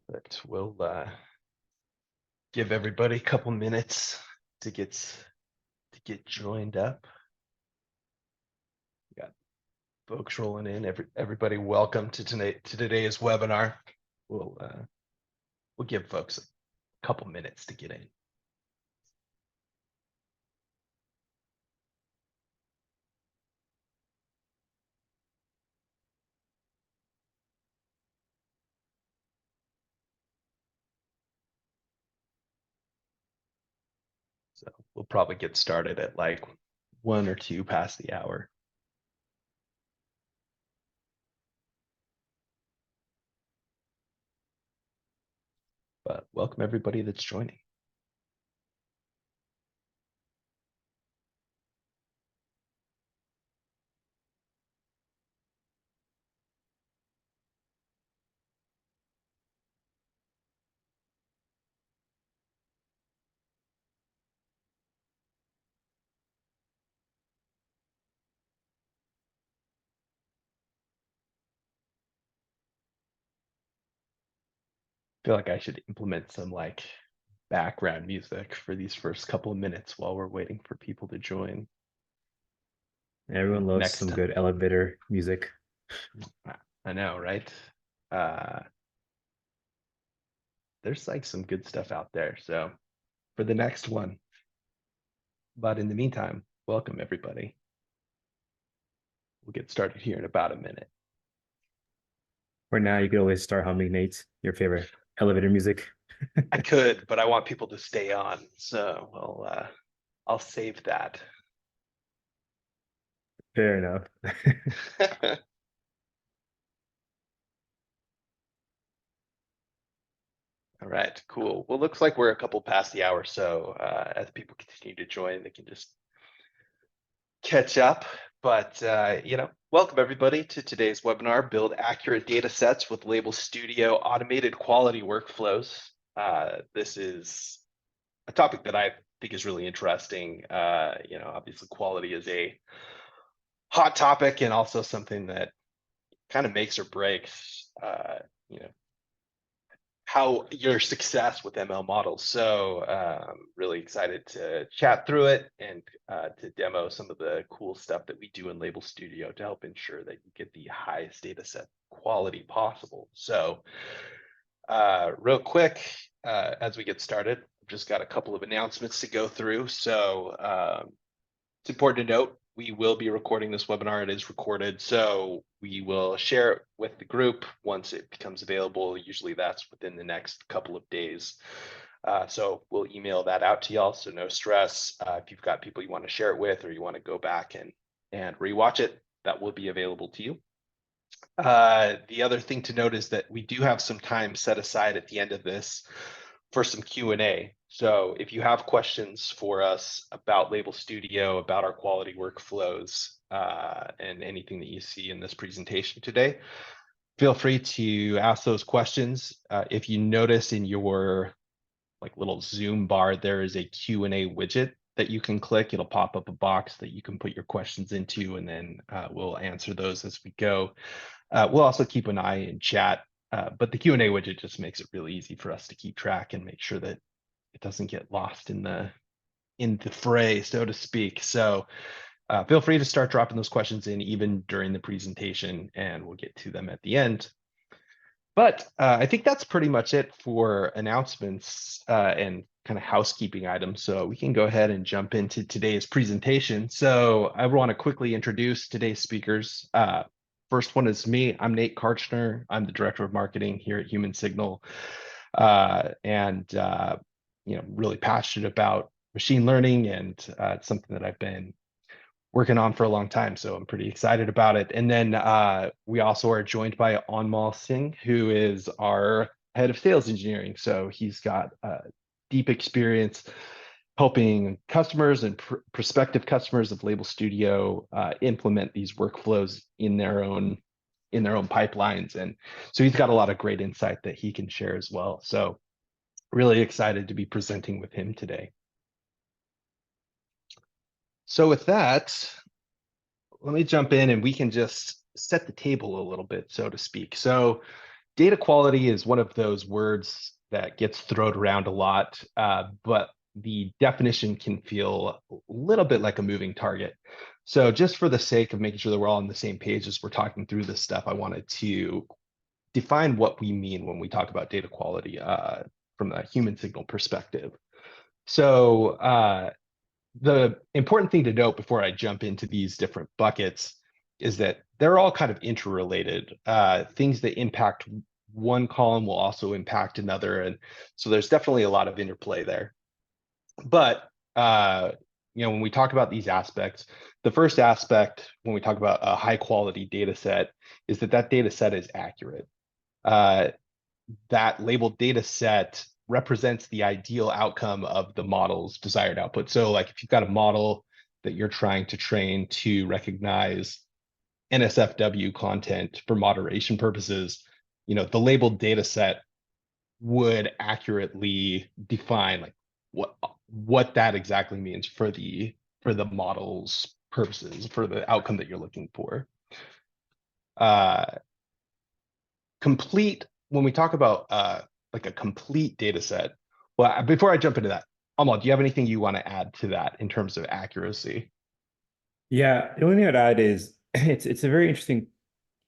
But we'll give everybody a couple minutes to get joined up. We got folks rolling in. Everybody, welcome to today's webinar. We'll give folks a couple minutes to get in. So we'll probably get started at like 1 or 2 past the hour. But welcome everybody that's joining. I feel like I should implement some like background music for these first couple of minutes while we're waiting for people to join. Everyone loves some good elevator music. I know, right? There's like some good stuff out there. So for the next one, but in the meantime, welcome everybody. We'll get started here in about a minute. For now, you could always start humming, Nate, your favorite elevator music. I could, but I want people to stay on. So I'll save that. Fair enough. All right, cool. Well, looks like we're a couple past the hour. So as people continue to join, they can just catch up. But welcome everybody to today's webinar, Build Accurate Data Sets with Label Studio Automated Quality Workflows. This is a topic that I think is really interesting. Obviously quality is a hot topic and also something that kind of makes or breaks, how your success with ML models. So really excited to chat through it and to demo some of the cool stuff that we do in Label Studio to help ensure that you get the highest data set quality possible. So real quick, as we get started, I've just got a couple of announcements to go through. So it's important to note, we will be recording this webinar. It is recorded, so we will share it with the group once it becomes available. Usually that's within the next couple of days. So we'll email that out to y'all, so no stress. If you've got people you want to share it with or you want to go back and rewatch it, that will be available to you. The other thing to note is that we do have some time set aside at the end of this for some Q&A. So if you have questions for us about Label Studio, about our quality workflows, and anything that you see in this presentation today, feel free to ask those questions. If you notice in your little Zoom bar, there is a Q&A widget that you can click. It'll pop up a box that you can put your questions into, and then we'll answer those as we go. We'll also keep an eye in chat, but the Q&A widget just makes it really easy for us to keep track and make sure that it doesn't get lost in the fray, so to speak. So feel free to start dropping those questions in even during the presentation, and we'll get to them at the end. But I think that's pretty much it for announcements and kind of housekeeping items. So we can go ahead and jump into today's presentation. So I want to quickly introduce today's speakers. First one is me. I'm Nate Karchner. I'm the Director of Marketing here at Human Signal, and really passionate about machine learning, and it's something that I've been working on for a long time, so I'm pretty excited about it. And then we also are joined by Anmol Singh, who is our head of sales engineering. So he's got deep experience helping customers and prospective customers of Label Studio implement these workflows in their own pipelines. And so he's got a lot of great insight that he can share as well. So really excited to be presenting with him today. So with that, let me jump in and we can just set the table a little bit, so to speak. So data quality is one of those words that gets thrown around a lot, but the definition can feel a little bit like a moving target. So just for the sake of making sure that we're all on the same page as we're talking through this stuff, I wanted to define what we mean when we talk about data quality from a human signal perspective. So the important thing to note before I jump into these different buckets is that they're all kind of interrelated. Things that impact one column will also impact another. And so there's definitely a lot of interplay there. But when we talk about these aspects, the first aspect when we talk about a high quality data set is that data set is accurate. That labeled data set represents the ideal outcome of the model's desired output. So like if you've got a model that you're trying to train to recognize NSFW content for moderation purposes, the labeled data set would accurately define like what that exactly means for the model's purposes, for the outcome that you're looking for. Complete, when we talk about like a complete data set, well, before I jump into that, Anmol, do you have anything you want to add to that in terms of accuracy? Yeah, the only thing I'd add is it's a very interesting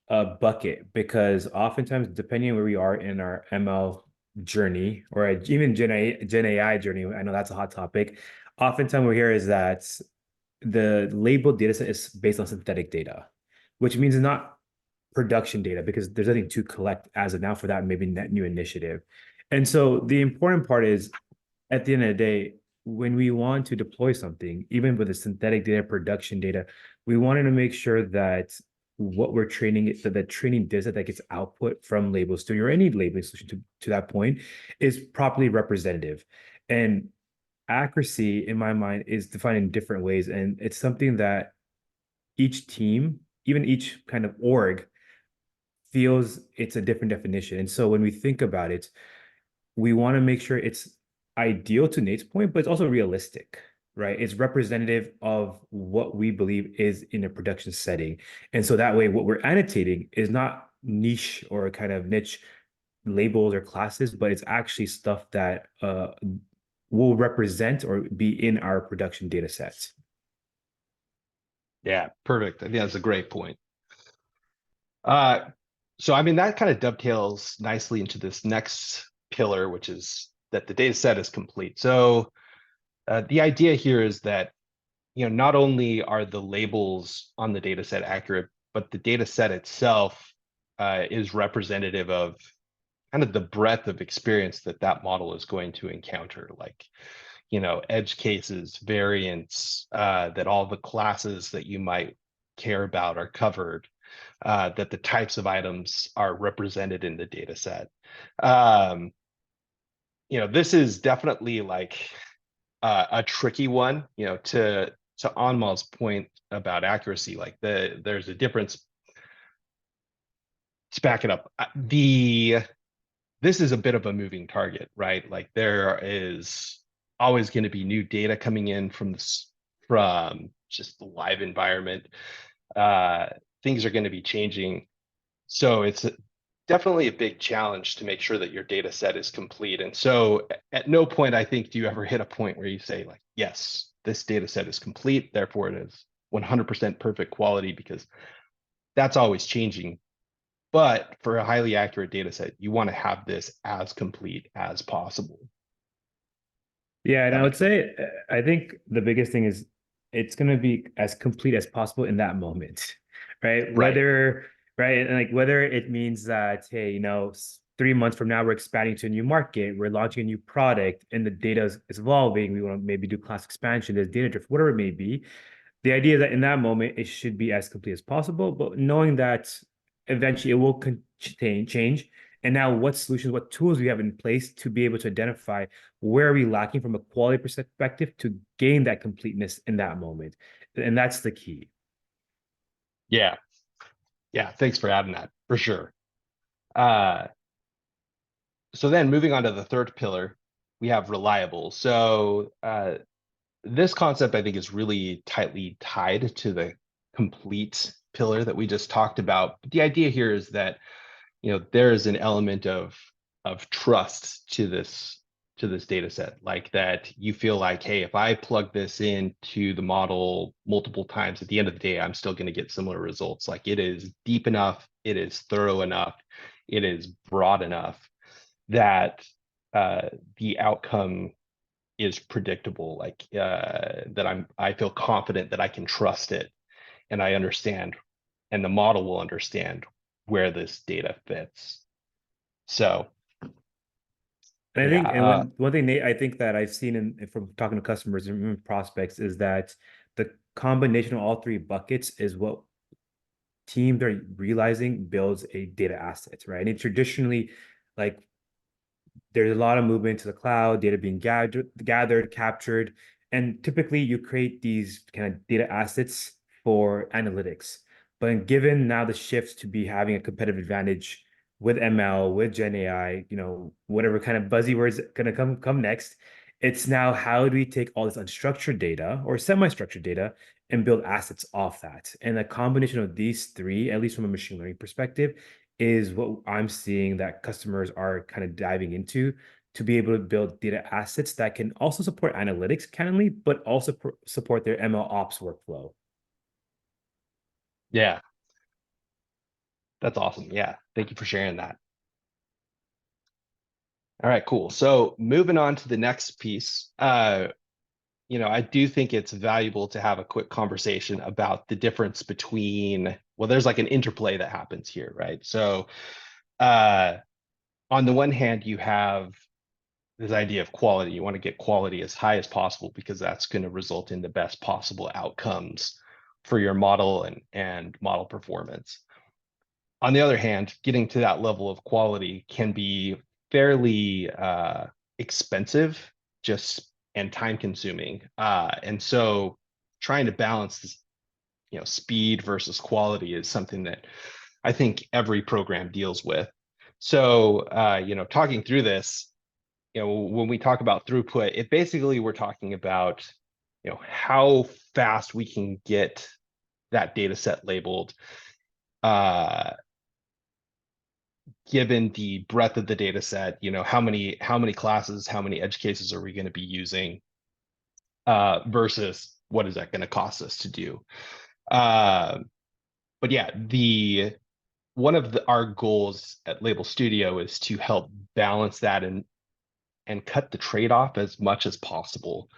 bucket because oftentimes, depending on where we are in our ML journey or even Gen AI journey, I know that's a hot topic. Oftentimes, we hear is that the labeled data set is based on synthetic data, which means it's not production data because there's nothing to collect as of now for that maybe net new initiative. And so the important part is at the end of the day, when we want to deploy something, even with the synthetic data, production data, we wanted to make sure that what we're training, that the training data that gets output from Label Studio or any labeling solution to that point is properly representative. And accuracy, in my mind, is defined in different ways. And it's something that each team, even each kind of org, feels it's a different definition. And so when we think about it, we want to make sure it's ideal to Nate's point, but it's also realistic, right? It's representative of what we believe is in a production setting. And so that way, what we're annotating is not niche or kind of niche labels or classes, but it's actually stuff that will represent or be in our production data sets. Yeah, perfect. I think that's a great point. So I mean, that kind of dovetails nicely into this next pillar, which is that the data set is complete. So the idea here is that, not only are the labels on the data set accurate, but the data set itself is representative of kind of the breadth of experience that model is going to encounter, like, edge cases, variants, that all the classes that you might care about are covered, that the types of items are represented in the data set. This is definitely like a tricky one, to Anmol's point about accuracy, like there's a difference. To back it up, this is a bit of a moving target, right? Like there is always going to be new data coming in from just the live environment. Things are going to be changing. So it's definitely a big challenge to make sure that your data set is complete. And so at no point, I think, do you ever hit a point where you say like, yes, this data set is complete, therefore it is 100% perfect quality, because that's always changing. But for a highly accurate data set, you want to have this as complete as possible. Yeah, and I would say, I think the biggest thing is it's going to be as complete as possible in that moment, right? Right, and like whether it means that, hey, 3 months from now we're expanding to a new market, we're launching a new product, and the data is evolving. We want to maybe do class expansion, there's data drift, whatever it may be. The idea that in that moment it should be as complete as possible, but knowing that eventually it will change. And now what solutions, what tools we have in place to be able to identify where are we lacking from a quality perspective to gain that completeness in that moment. And that's the key. Yeah. Yeah. Thanks for adding that, for sure. So then moving on to the third pillar, we have reliable. So this concept, I think, is really tightly tied to the complete pillar that we just talked about. But the idea here is that there is an element of trust to this data set, like that you feel like, hey, if I plug this into the model multiple times, at the end of the day, I'm still going to get similar results. Like it is deep enough, it is thorough enough, it is broad enough that the outcome is predictable, like that I feel confident that I can trust it and I understand, and the model will understand where this data fits. So And I yeah, think, and one thing, Nate, I think that I've seen from talking to customers and prospects is that the combination of all three buckets is what teams are realizing builds a data asset, right? And traditionally, like there's a lot of movement to the cloud, data being gathered, captured, and typically you create these kind of data assets for analytics. But given now the shift to be having a competitive advantage with ML, with Gen AI, whatever kind of buzzwords gonna come next, it's now how do we take all this unstructured data or semi-structured data and build assets off that? And a combination of these three, at least from a machine learning perspective, is what I'm seeing that customers are kind of diving into to be able to build data assets that can also support analytics cannonly, but also support their ML ops workflow. yeah, that's awesome. Yeah, thank you for sharing that. All right, cool. So moving on to the next piece, I do think it's valuable to have a quick conversation about the difference between, well, there's like an interplay that happens here, right? So uh, on the one hand, you have this idea of quality. You want to get quality as high as possible because that's going to result in the best possible outcomes for your model and model performance. On the other hand, getting to that level of quality can be fairly expensive, just and time consuming. And so trying to balance this, speed versus quality is something that I think every program deals with. So, talking through this, when we talk about throughput, it basically we're talking about, how fast we can get that data set labeled, uh, given the breadth of the data set, how many classes, how many edge cases are we going to be using, versus what is that going to cost us to do? Uh, but yeah, the one of our goals at Label Studio is to help balance that and cut the trade-off as much as possible.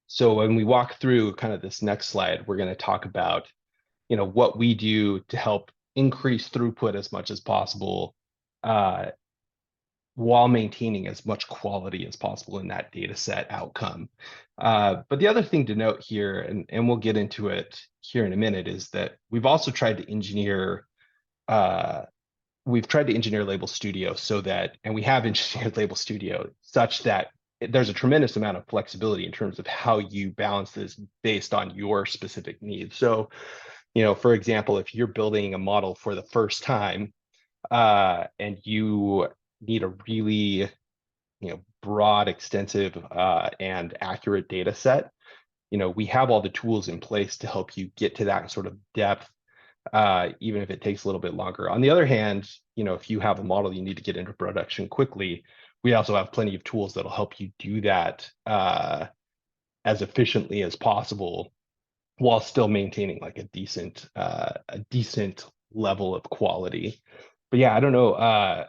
So when we walk through kind of this next slide, we're going to talk about, what we do to help increase throughput as much as possible, uh, while maintaining as much quality as possible in that data set outcome. But the other thing to note here, and we'll get into it here in a minute, is that we've also tried to engineer Label Studio so that, and we have engineered Label Studio such that there's a tremendous amount of flexibility in terms of how you balance this based on your specific needs. So, for example, if you're building a model for the first time, and you need a really, broad, extensive, and accurate data set, we have all the tools in place to help you get to that sort of depth, even if it takes a little bit longer. On the other hand, if you have a model you need to get into production quickly, we also have plenty of tools that'll help you do that as efficiently as possible while still maintaining like a decent level of quality. But yeah, I don't know,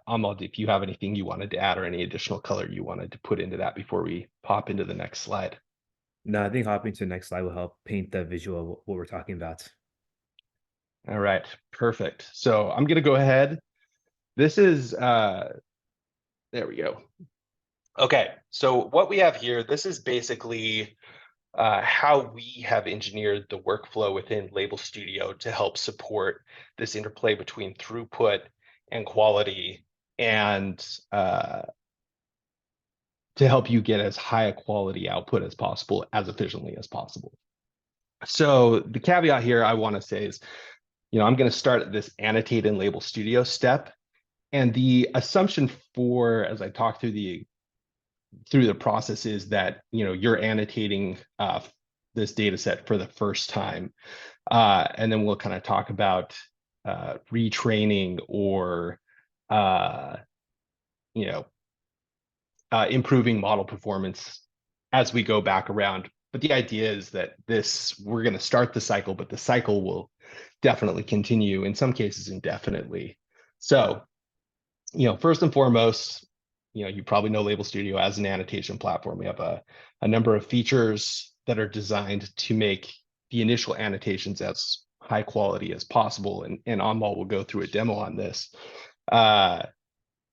Ahmad, if you have anything you wanted to add or any additional color you wanted to put into that before we pop into the next slide. No, I think hopping to the next slide will help paint the visual of what we're talking about. All right, perfect. So I'm going to go ahead. This is, there we go. Okay, so what we have here, this is basically how we have engineered the workflow within Label Studio to help support this interplay between throughput and quality, and to help you get as high a quality output as possible, as efficiently as possible. So the caveat here I want to say is, I'm going to start at this annotate in Label Studio step. And the assumption for, as I talk through the process, is that, you're annotating this data set for the first time. And then we'll kind of talk about, retraining or uh, you know improving model performance as we go back around. But the idea is that we're going to start the cycle, but the cycle will definitely continue, in some cases indefinitely. So, first and foremost, you probably know Label Studio as an annotation platform. We have a number of features that are designed to make the initial annotations as high quality as possible. And Anmol will go through a demo on this. But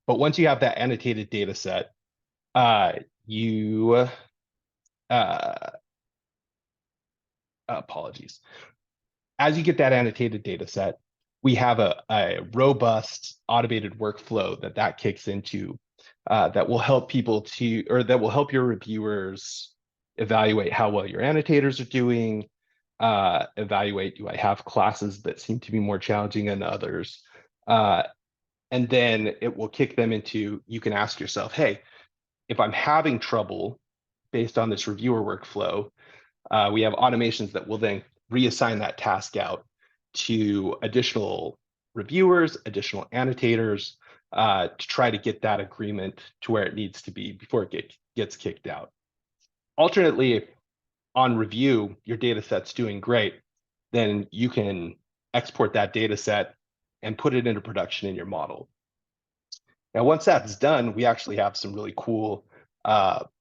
once you have that annotated data set, you apologies. As you get that annotated data set, we have a robust automated workflow that kicks into that will help that will help your reviewers evaluate how well your annotators are doing, evaluate, do I have classes that seem to be more challenging than others? And then it will kick them into, you can ask yourself, hey, if I'm having trouble based on this reviewer workflow, we have automations that will then reassign that task out to additional reviewers, additional annotators, to try to get that agreement to where it needs to be before it gets kicked out. Alternately, if on review, your data set's doing great, then you can export that data set and put it into production in your model. Now, once that's done, we actually have some really cool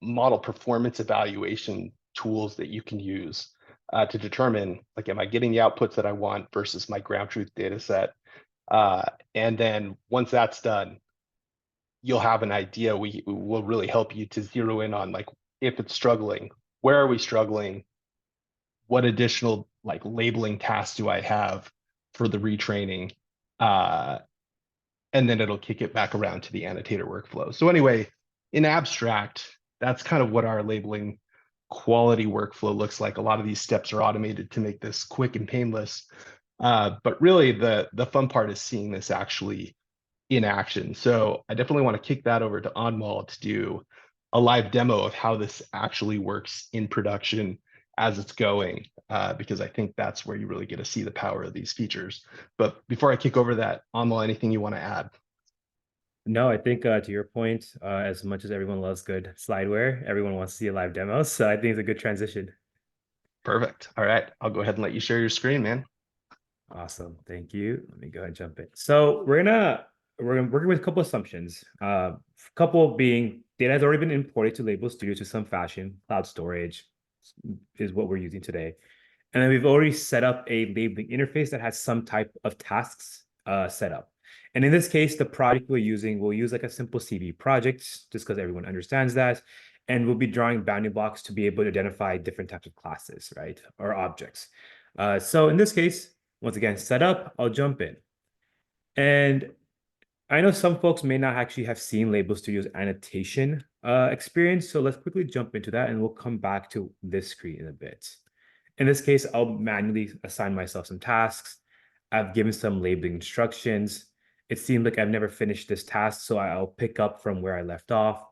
model performance evaluation tools that you can use to determine, like, am I getting the outputs that I want versus my ground truth data set? And then once that's done, you'll have an idea. We will really help you to zero in on, like, if it's struggling, where are we struggling? What additional like labeling tasks do I have for the retraining? And then it'll kick it back around to the annotator workflow. So anyway, in abstract, that's kind of what our labeling quality workflow looks like. A lot of these steps are automated to make this quick and painless. But really the fun part is seeing this actually in action. So I definitely want to kick that over to Anmol to do a live demo of how this actually works in production as it's going, because I think that's where you really get to see the power of these features. But before I kick over that, Anmol, anything you want to add? No, I think to your point, as much as everyone loves good slideware, everyone wants to see a live demo. So I think it's a good transition. Perfect. All right, I'll go ahead and let you share your screen, man. Awesome. Thank you. Let me go ahead and jump in. So we're working with a couple assumptions. Couple being data has already been imported to Label Studio to some fashion. Cloud storage is what we're using today. And then we've already set up a labeling interface that has some type of tasks set up. And in this case, the project we'll use like a simple CV project, just because everyone understands that. And we'll be drawing bounding blocks to be able to identify different types of classes, right? Or objects. So in this case, once again, set up, I'll jump in. And I know some folks may not actually have seen Label Studio's annotation experience. So let's quickly jump into that and we'll come back to this screen in a bit. In this case, I'll manually assign myself some tasks. I've given some labeling instructions. It seems like I've never finished this task, so I'll pick up from where I left off.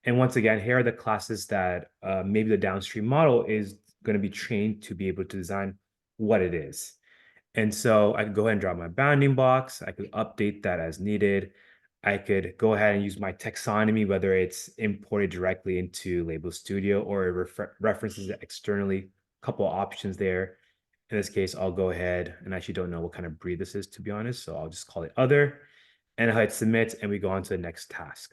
And once again, here are the classes that maybe the downstream model is going to be trained to be able to design what it is. And so I could go ahead and draw my bounding box. I could update that as needed. I could go ahead and use my taxonomy, whether it's imported directly into Label Studio or it references it externally. Couple options there. In this case, I'll go ahead and actually don't know what kind of breed this is, to be honest. So I'll just call it other and I'll hit submit and we go on to the next task.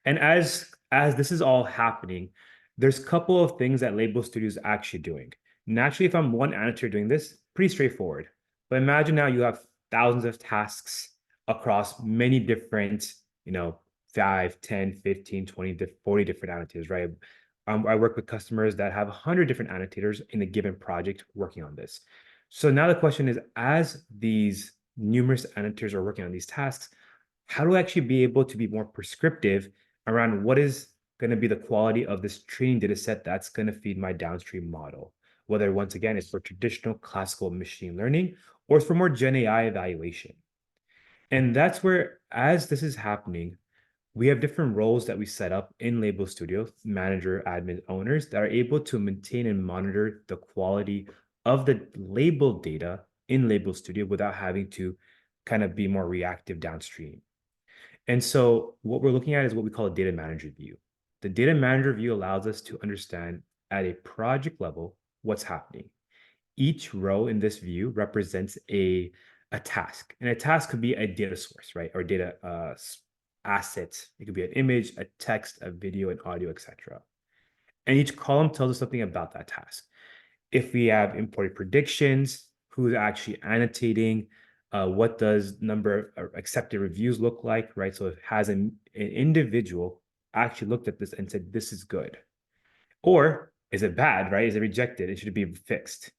And as this is all happening, there's a couple of things that Label Studio is actually doing. Naturally, if I'm one annotator doing this, pretty straightforward. But imagine now you have thousands of tasks across many different, 5, 10, 15, 20, 40 different annotators, right? I work with customers that have 100 different annotators in a given project working on this. So now the question is, as these numerous annotators are working on these tasks, how do I actually be able to be more prescriptive around what is going to be the quality of this training data set that's going to feed my downstream model? Whether, once again, it's for traditional classical machine learning or it's for more Gen AI evaluation. And that's where, as this is happening, we have different roles that we set up in Label Studio, manager, admin, owners, that are able to maintain and monitor the quality of the labeled data in Label Studio without having to kind of be more reactive downstream. And so what we're looking at is what we call a data manager view. The data manager view allows us to understand at a project level what's happening. Each row in this view represents a task, and a task could be a data source, right? Or data asset. It could be an image, a text, a video, an audio, etc. And each column tells us something about that task. If we have imported predictions, who's actually annotating, what does number of accepted reviews look like, right? So it has an individual actually looked at this and said, this is good. Or is it bad, right? Is it rejected? It should be fixed.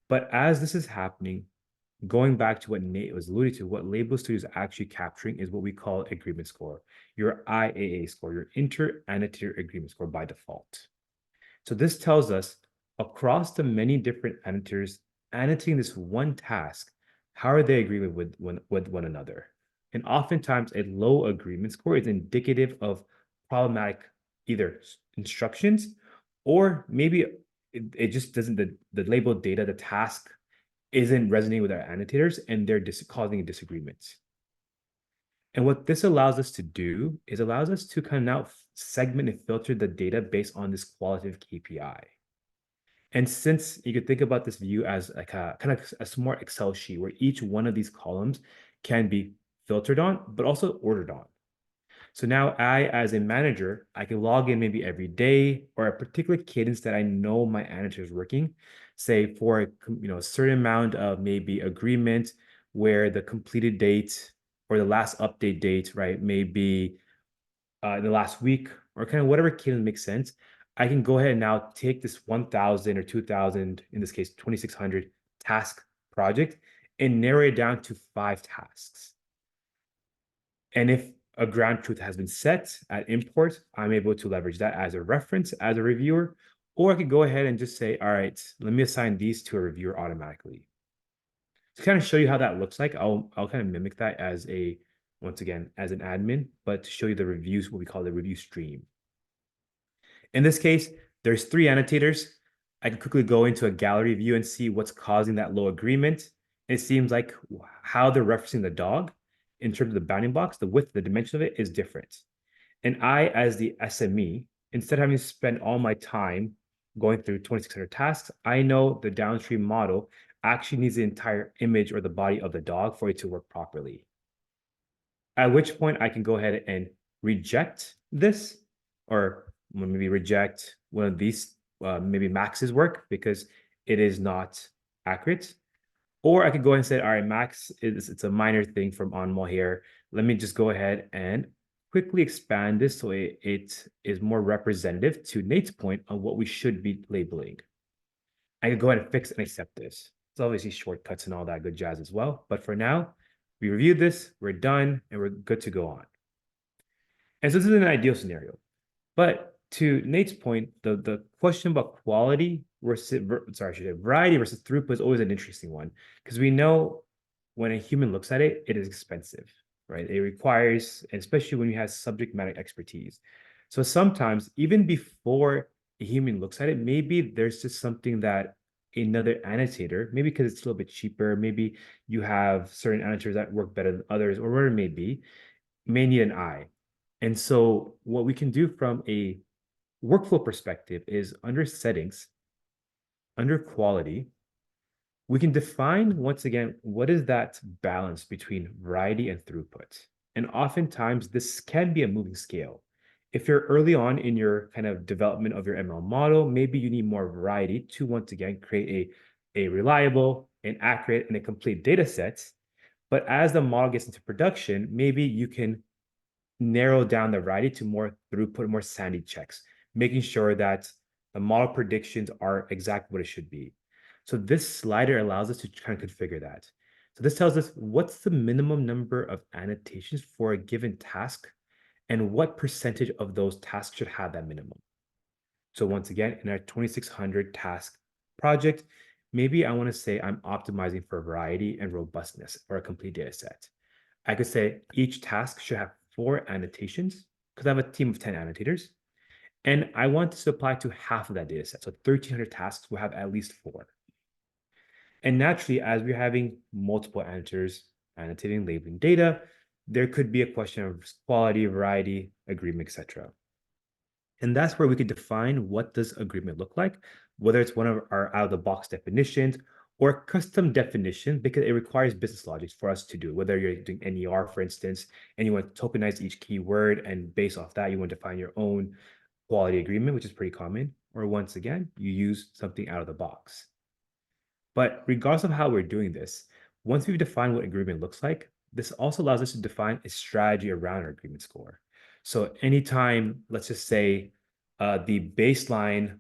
But as this is happening, going back to what Nate was alluding to, what Label Studio is actually capturing is what we call agreement score, your IAA score, your inter-annotator agreement score by default. So this tells us across the many different annotators annotating this one task, how are they agreeing with one another? And oftentimes a low agreement score is indicative of problematic either instructions or maybe it just doesn't, the labeled data, the task isn't resonating with our annotators and they're causing disagreements. And what this allows us to do is allows us to kind of now segment and filter the data based on this qualitative KPI. And since you could think about this view as like a kind of a smart Excel sheet where each one of these columns can be filtered on, but also ordered on. So now I, as a manager, I can log in maybe every day or a particular cadence that I know my annotator is working, say for a certain amount of maybe agreement where the completed date or the last update date, right, may be the last week or kind of whatever cadence makes sense. I can go ahead and now take this 1,000 or 2,000, in this case, 2,600 task project and narrow it down to 5 tasks. And if a ground truth has been set at import, I'm able to leverage that as a reference as a reviewer, or I could go ahead and just say, all right, let me assign these to a reviewer automatically. To kind of show you how that looks like, I'll kind of mimic that as once again, as an admin, but to show you the reviews, what we call the review stream. In this case, there's 3 annotators. I can quickly go into a gallery view and see what's causing that low agreement. It seems like how they're referencing the dog in terms of the bounding box, the width, the dimension of it is different. And I, as the SME, instead of having to spend all my time going through 2,600 tasks, I know the downstream model actually needs the entire image or the body of the dog for it to work properly. At which point I can go ahead and reject this, or maybe reject one of these, maybe Max's work because it is not accurate. Or I could go ahead and say, all right, Max, it's a minor thing from Anmol here. Let me just go ahead and quickly expand this so it is more representative to Nate's point on what we should be labeling. I could go ahead and fix and accept this. It's obviously shortcuts and all that good jazz as well. But for now, we reviewed this, we're done, and we're good to go on. And so this is an ideal scenario. But to Nate's point, the question about quality versus, variety versus throughput is always an interesting one because we know when a human looks at it, it is expensive, right? It requires, and especially when you have subject matter expertise. So sometimes even before a human looks at it, maybe there's just something that another annotator, maybe because it's a little bit cheaper, maybe you have certain annotators that work better than others, or whatever it may need an eye. And so what we can do from a workflow perspective is under settings, under quality, we can define once again, what is that balance between variety and throughput? And oftentimes this can be a moving scale. If you're early on in your kind of development of your ML model, maybe you need more variety to once again create a reliable and accurate and a complete data set. But as the model gets into production, maybe you can narrow down the variety to more throughput, more sanity checks, making sure that the model predictions are exactly what it should be. So this slider allows us to kind of configure that. So this tells us what's the minimum number of annotations for a given task and what percentage of those tasks should have that minimum. So once again, in our 2,600 task project, maybe I want to say I'm optimizing for variety and robustness or a complete data set. I could say each task should have 4 annotations because I have a team of 10 annotators. And I want this to apply to half of that data set. So 1,300 tasks will have at least 4. And naturally, as we're having multiple annotators annotating, labeling data, there could be a question of quality, variety, agreement, etc. And that's where we could define what does agreement look like, whether it's one of our out-of-the-box definitions or custom definition, because it requires business logic for us to do it. Whether you're doing NER, for instance, and you want to tokenize each keyword, and based off that, you want to define your own quality agreement, which is pretty common. Or once again, you use something out of the box. But regardless of how we're doing this, once we've defined what agreement looks like, this also allows us to define a strategy around our agreement score. So anytime, let's just say, the baseline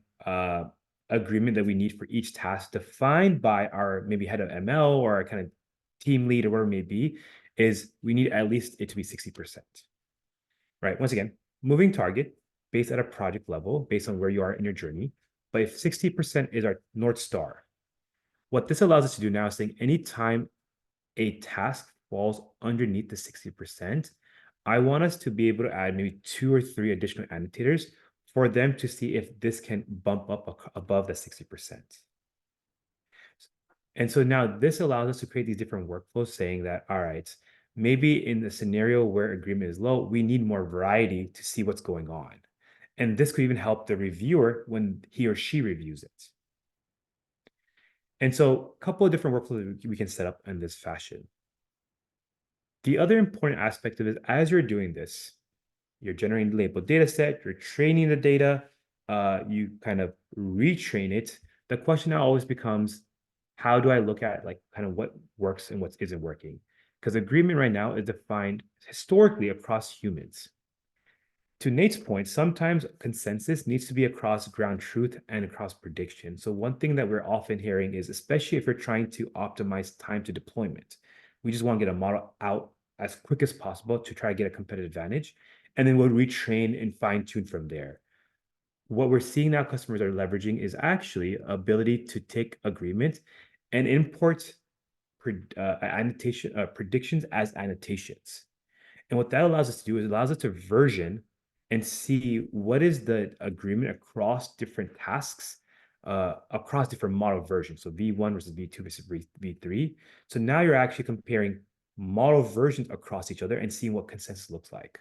agreement that we need for each task defined by our maybe head of ML or our kind of team lead or whatever it may be, is we need at least it to be 60%. Right? Once again, moving target based at a project level, based on where you are in your journey. But if 60% is our North Star, what this allows us to do now is saying anytime a task falls underneath the 60%, I want us to be able to add maybe 2 or 3 additional annotators for them to see if this can bump up above the 60%. And so now this allows us to create these different workflows saying that, all right, maybe in the scenario where agreement is low, we need more variety to see what's going on. And this could even help the reviewer when he or she reviews it. And so a couple of different workflows we can set up in this fashion. The other important aspect of it, as you're doing this, you're generating the labeled data set, you're training the data, you kind of retrain it. The question now always becomes, how do I look at like kind of what works and what isn't working? Because agreement right now is defined historically across humans. To Nate's point, sometimes consensus needs to be across ground truth and across prediction. So one thing that we're often hearing is, especially if we're trying to optimize time to deployment, we just want to get a model out as quick as possible to try to get a competitive advantage. And then we'll retrain and fine tune from there. What we're seeing now customers are leveraging is actually ability to take agreement and import predictions as annotations. And what that allows us to do is it allows us to version and see what is the agreement across different tasks, across different model versions. So V1 versus V2 versus V3. So now you're actually comparing model versions across each other and seeing what consensus looks like.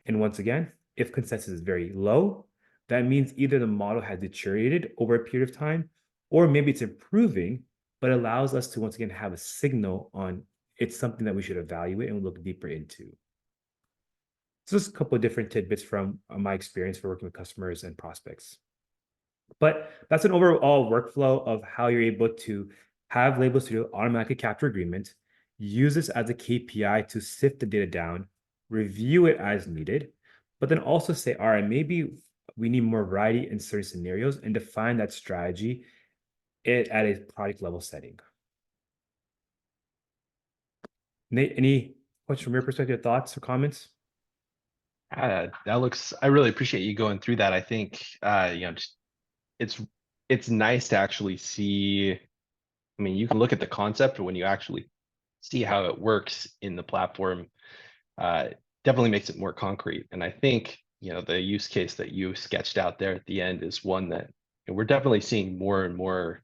And once again, if consensus is very low, that means either the model has deteriorated over a period of time, or maybe it's improving, but allows us to once again have a signal on it's something that we should evaluate and look deeper into. So just a couple of different tidbits from my experience for working with customers and prospects. But that's an overall workflow of how you're able to have Label Studio automatically capture agreement, use this as a KPI to sift the data down, review it as needed, but then also say, all right, maybe we need more variety in certain scenarios and define that strategy at a product level setting. Nate, any questions from your perspective, thoughts or comments? I really appreciate you going through that. I think, it's nice to actually see. I mean, you can look at the concept, but when you actually see how it works in the platform, definitely makes it more concrete. And I think, the use case that you sketched out there at the end is one that we're definitely seeing more and more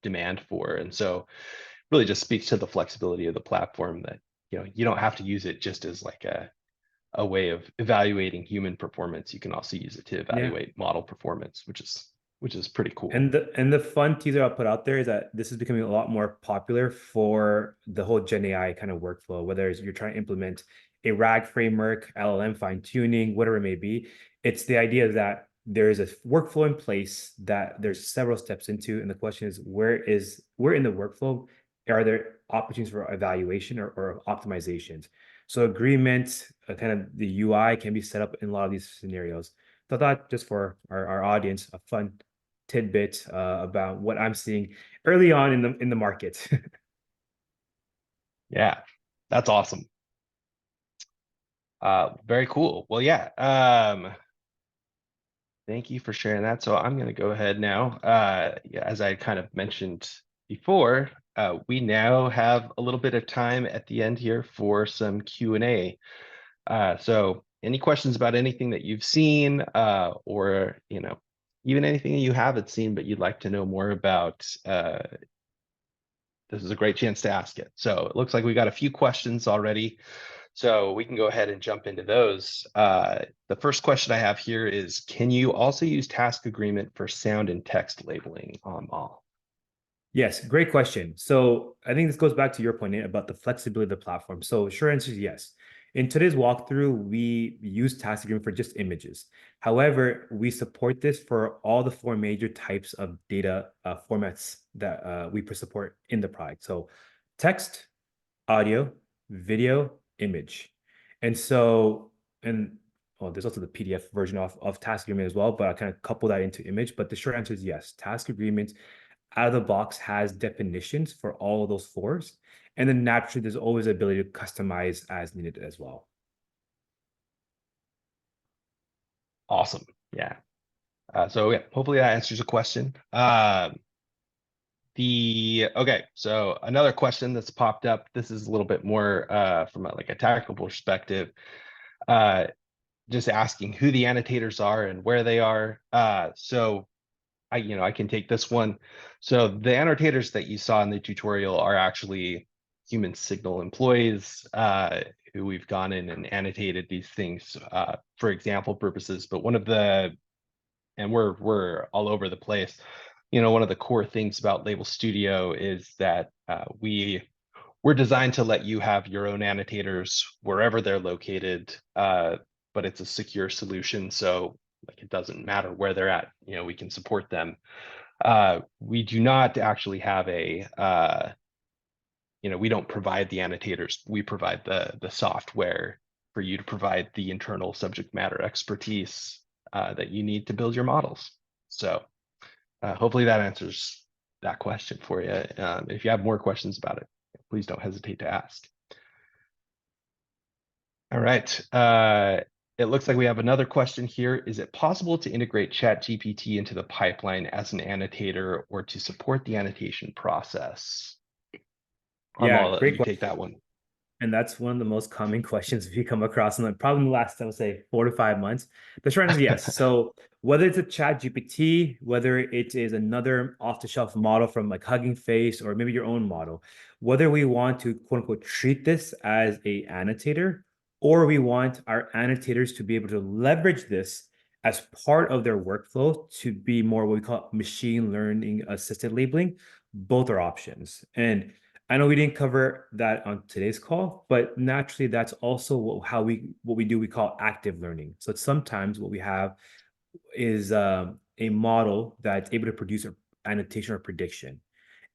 demand for. And so really just speaks to the flexibility of the platform that, you don't have to use it just as like a way of evaluating human performance. You can also use it to evaluate model performance, which is pretty cool. And the fun teaser I'll put out there is that this is becoming a lot more popular for the whole Gen AI kind of workflow, whether you're trying to implement a RAG framework, LLM fine tuning, whatever it may be. It's the idea that there is a workflow in place that there's several steps into, and the question is where in the workflow are there opportunities for evaluation or optimizations? So agreement, kind of the UI can be set up in a lot of these scenarios. So I thought just for our audience, a fun tidbit about what I'm seeing early on in the market. Yeah, that's awesome. Very cool. Well, yeah. Thank you for sharing that. So I'm going to go ahead now. Yeah, as I kind of mentioned before, we now have a little bit of time at the end here for some Q&A. So any questions about anything that you've seen, or even anything that you haven't seen but you'd like to know more about, this is a great chance to ask it. So it looks like we got a few questions already. So we can go ahead and jump into those. The first question I have here is, can you also use task agreement for sound and text labeling on all? Yes, great question. So I think this goes back to your point Nate, about the flexibility of the platform. So short answer is yes. In today's walkthrough, we use task agreement for just images. However, we support this for all the four major types of data formats that we support in the product. So text, audio, video, image. And so, and well, there's also the PDF version of task agreement as well, but I kind of couple that into image. But the short answer is yes. Task agreement out of the box has definitions for all of those fours. And then naturally, there's always the ability to customize as needed as well. Awesome. Yeah. So yeah, hopefully that answers the question. Okay, so another question that's popped up. This is a little bit more from like a tactical perspective. Just asking who the annotators are and where they are. So I can take this one. So the annotators that you saw in the tutorial are actually human signal employees who we've gone in and annotated these things for example purposes. But and we're all over the place. One of the core things about Label Studio is that we're designed to let you have your own annotators wherever they're located, but it's a secure solution. So like it doesn't matter where they're at, we can support them. We do not actually have we don't provide the annotators. We provide the software for you to provide the internal subject matter expertise that you need to build your models. So hopefully that answers that question for you. If you have more questions about it, please don't hesitate to ask. All right. It looks like we have another question here. Is it possible to integrate ChatGPT into the pipeline as an annotator or to support the annotation process? Yeah, Anmol, great you question. take that one. And that's one of the most common questions we come across in probably in the last, I would say, 4 to 5 months. The short answer is yes. So whether it's a Chat GPT, whether it is another off-the-shelf model from like Hugging Face or maybe your own model, whether we want to quote unquote treat this as a annotator, or we want our annotators to be able to leverage this as part of their workflow to be more what we call machine learning assisted labeling, both are options. And I know we didn't cover that on today's call, but naturally that's also what we do. We call active learning. So sometimes what we have is a model that's able to produce an annotation or prediction.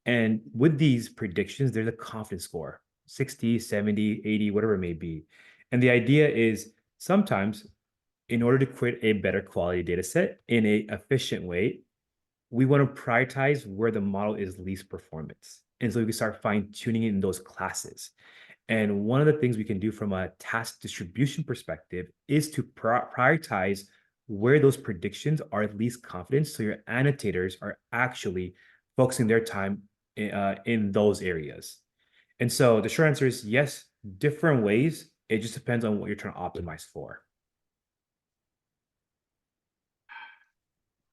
And with these predictions, there's a confidence score, 60, 70, 80, whatever it may be. And the idea is sometimes in order to create a better quality data set in a efficient way, we want to prioritize where the model is least performance. And so we can start fine tuning it in those classes. And one of the things we can do from a task distribution perspective is to prioritize where those predictions are at least confident. So your annotators are actually focusing their time in those areas. And so the short answer is yes, different ways. It just depends on what you're trying to optimize for.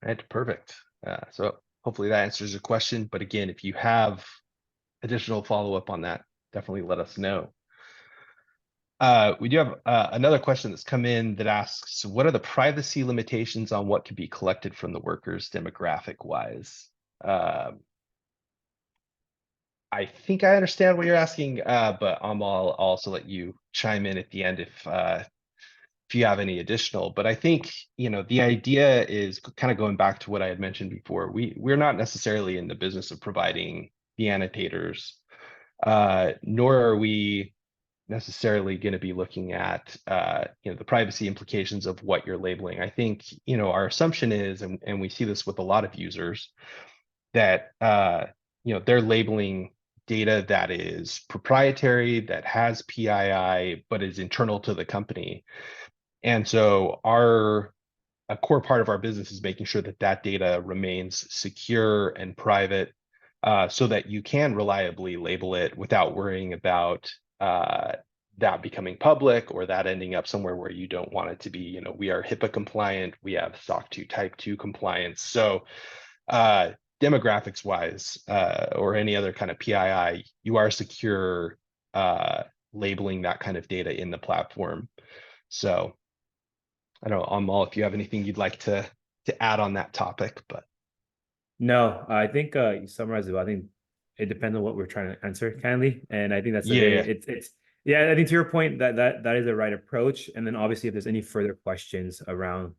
Right, perfect. So hopefully that answers your question. But again, if you have additional follow-up on that, definitely let us know. We do have another question that's come in that asks, what are the privacy limitations on what can be collected from the workers demographic-wise? I think I understand what you're asking, but I'll also let you chime in at the end if you have any additional. But I think the idea is kind of going back to what I had mentioned before. We're not necessarily in the business of providing the annotators, nor are we necessarily going to be looking at the privacy implications of what you're labeling. I think our assumption is, and we see this with a lot of users, that they're labeling data that is proprietary, that has PII, but is internal to the company. And so a core part of our business is making sure that that data remains secure and private, so that you can reliably label it without worrying about that becoming public or that ending up somewhere where you don't want it to be. We are HIPAA compliant. We have SOC 2 Type 2 compliance. So demographics wise, or any other kind of PII, you are secure labeling that kind of data in the platform. So I don't know, Anmol, if you have anything you'd like to add on that topic, but No, I think you summarized it well. I think it depends on what we're trying to answer, kindly. And I think that's a very yeah, it's yeah, I think to your point that is the right approach. And then obviously if there's any further questions around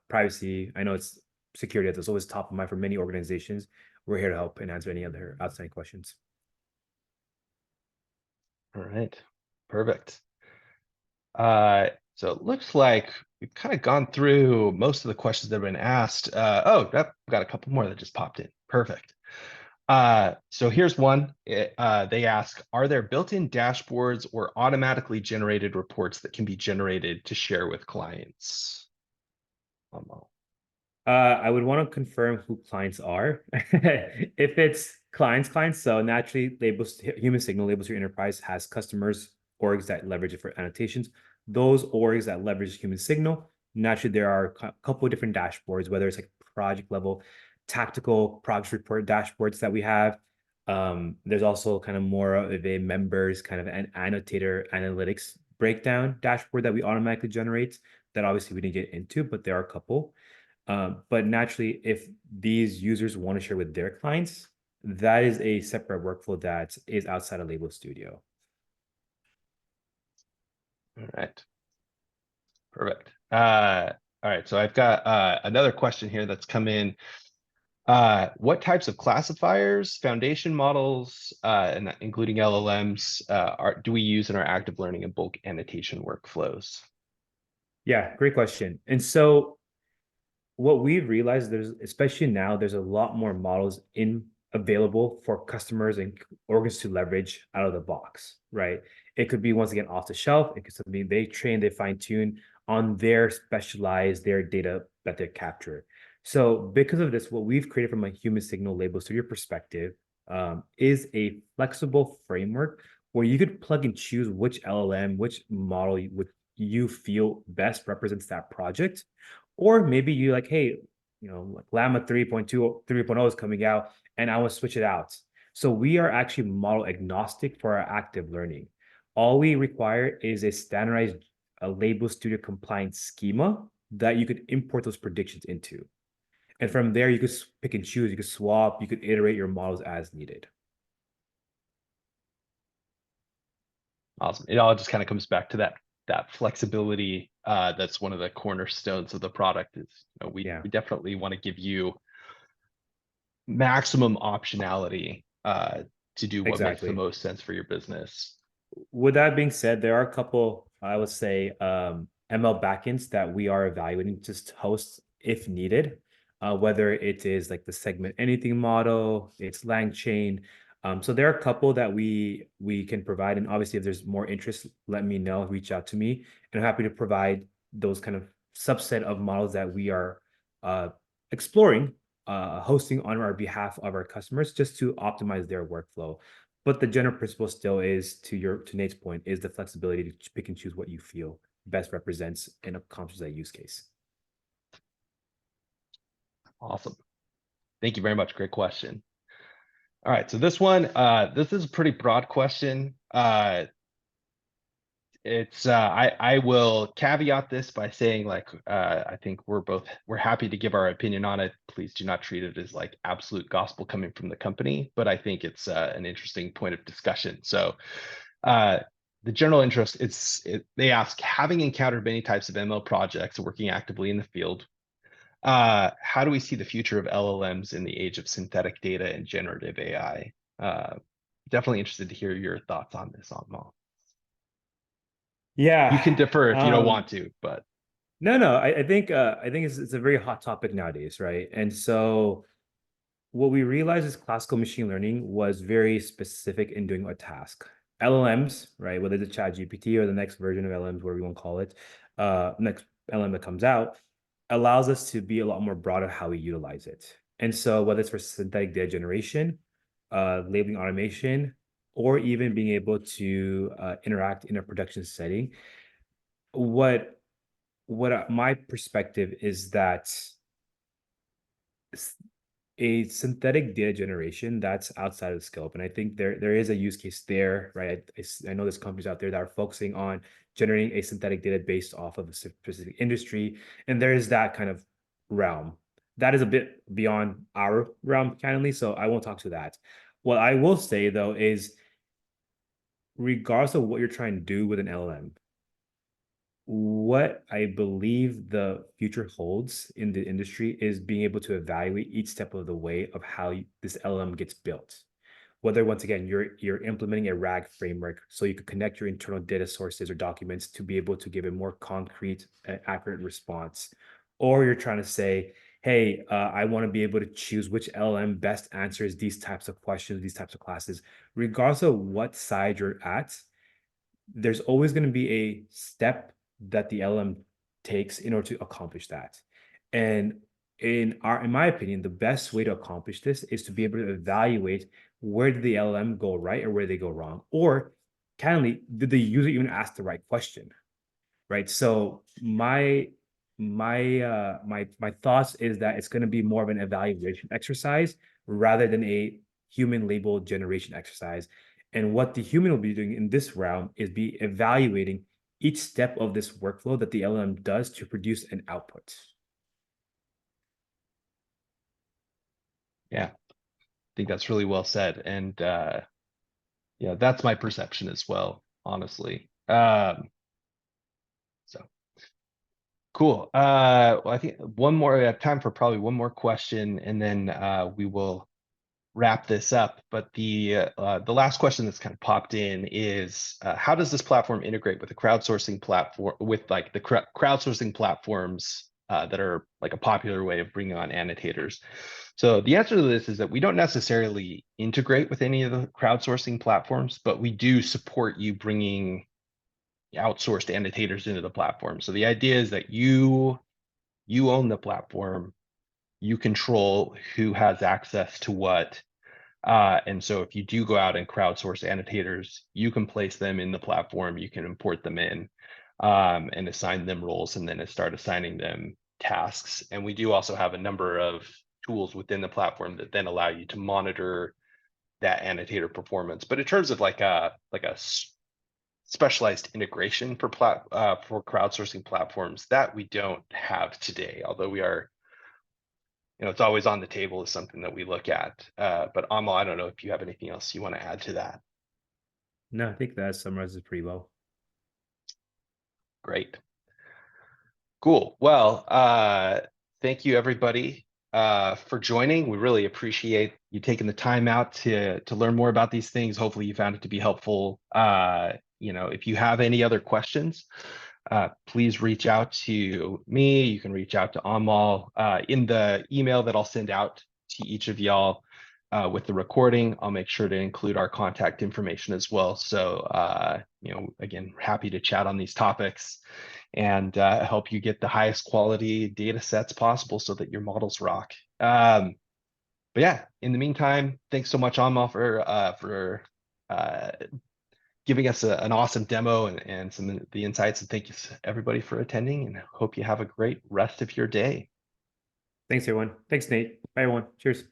privacy, I know it's security that's always top of mind for many organizations. We're here to help and answer any other outstanding questions. all right, perfect. So it looks like we've kind of gone through most of the questions that have been asked. Oh, yep, got a couple more that just popped in. Perfect. So here's one. They ask, are there built-in dashboards or automatically generated reports that can be generated to share with clients? I would want to confirm who clients are. If it's clients, so naturally labels human signal labels your enterprise has customers, orgs that leverage it for annotations. Those orgs that leverage human signal, naturally there are a couple of different dashboards, whether it's like project level, tactical project report dashboards that we have. There's also kind of more of a members kind of an annotator analytics breakdown dashboard that we automatically generate that obviously we didn't get into, but there are a couple. But naturally, if these users want to share with their clients, that is a separate workflow that is outside of Label Studio. All right, perfect. All right, so I've got another question here that's come in. What types of classifiers, foundation models, and including LLMs, do we use in our active learning and bulk annotation workflows? Yeah, great question. And so what we've realized there's especially now there's a lot more models in available for customers and organs to leverage out of the box, right? It could be once again off the shelf. It could be they train, they fine tune on their specialized their data that they capture. So because of this, what we've created from a human signal label studio perspective is a flexible framework where you could plug and choose which LLM, which model you feel best represents that project. Or maybe you like, hey, like Llama 3.2, 3.0 is coming out and I want to switch it out. So we are actually model agnostic for our active learning. All we require is a standardized label studio compliant schema that you could import those predictions into. And from there, you could pick and choose, you could swap, you could iterate your models as needed. Awesome. It all just kind of comes back to that flexibility. That's one of the cornerstones of the product. Is we definitely want to give you maximum optionality to do what makes the most sense for your business. With that being said, there are a couple, I would say, ML backends that we are evaluating just host if needed, whether it is like the segment anything model, it's LangChain. So there are a couple that we can provide, and obviously if there's more interest, let me know, reach out to me, and I'm happy to provide those kind of subset of models that we are exploring, hosting on our behalf of our customers just to optimize their workflow. But the general principle still is to Nate's point, is the flexibility to pick and choose what you feel best represents and accomplishes that use case. Awesome. Thank you very much. Great question. All right, so this one, this is a pretty broad question. I will caveat this by saying, like, I think we're happy to give our opinion on it. Please do not treat it as like absolute gospel coming from the company, but I think it's an interesting point of discussion. So the general interest, they ask, having encountered many types of ML projects working actively in the field, how do we see the future of LLMs in the age of synthetic data and generative AI? Definitely interested to hear your thoughts on this, Anmol. Yeah, you can defer if you don't want to, but no, I think it's a very hot topic nowadays, right? And so what we realized is classical machine learning was very specific in doing a task. LLMs, right? Whether it's ChatGPT or the next version of LLMs, whatever you want to call it, next LLM that comes out, allows us to be a lot more broad of how we utilize it. And so whether it's for synthetic data generation, labeling automation, or even being able to interact in a production setting, what my perspective is that a synthetic data generation, that's outside of scope. And I think there is a use case there, right? I know there's companies out there that are focusing on generating a synthetic data based off of a specific industry. And there is that kind of realm. That is a bit beyond our realm, candidly. So I won't talk to that. What I will say though is regardless of what you're trying to do with an LLM, what I believe the future holds in the industry is being able to evaluate each step of the way of how this LM gets built. Whether once again you're implementing a RAG framework so you can connect your internal data sources or documents to be able to give a more concrete, accurate response, or you're trying to say, hey, I want to be able to choose which LM best answers these types of questions, these types of classes, regardless of what side you're at, there's always going to be a step that the LM takes in order to accomplish that. And in my opinion, the best way to accomplish this is to be able to evaluate where did the LM go right or where they go wrong, or kindly, did the user even ask the right question? Right. So my thoughts is that it's going to be more of an evaluation exercise rather than a human label generation exercise. And what the human will be doing in this round is be evaluating each step of this workflow that the LM does to produce an output. Yeah, I think that's really well said. And yeah, that's my perception as well, honestly. So cool. Well, I think one more, we have time for probably one more question, and then we will wrap this up. But the last question that's kind of popped in is how does this platform integrate with the crowdsourcing platform, with like the crowdsourcing platforms that are like a popular way of bringing on annotators? So the answer to this is that we don't necessarily integrate with any of the crowdsourcing platforms, but we do support you bringing outsourced annotators into the platform. So the idea is that you own the platform, you control who has access to what. And so if you do go out and crowdsource annotators, you can place them in the platform, you can import them in and assign them roles, and then start assigning them tasks. And we do also have a number of tools within the platform that then allow you to monitor that annotator performance. But in terms of like a specialized integration for crowdsourcing platforms, that we don't have today, although we are, it's always on the table as something that we look at. But Anmol, I don't know if you have anything else you want to add to that. No, I think that summarizes pretty well. Great. Cool. Well, thank you everybody for joining. We really appreciate you taking the time out to learn more about these things. Hopefully you found it to be helpful. If you have any other questions, please reach out to me. You can reach out to Anmol in the email that I'll send out to each of y'all with the recording. I'll make sure to include our contact information as well. So, again, happy to chat on these topics and help you get the highest quality data sets possible so that your models rock. But yeah, in the meantime, thanks so much, Anmol, for giving us an awesome demo and some of the insights. And thank you everybody for attending, and hope you have a great rest of your day. Thanks, everyone. Thanks, Nate. Bye, everyone. Cheers.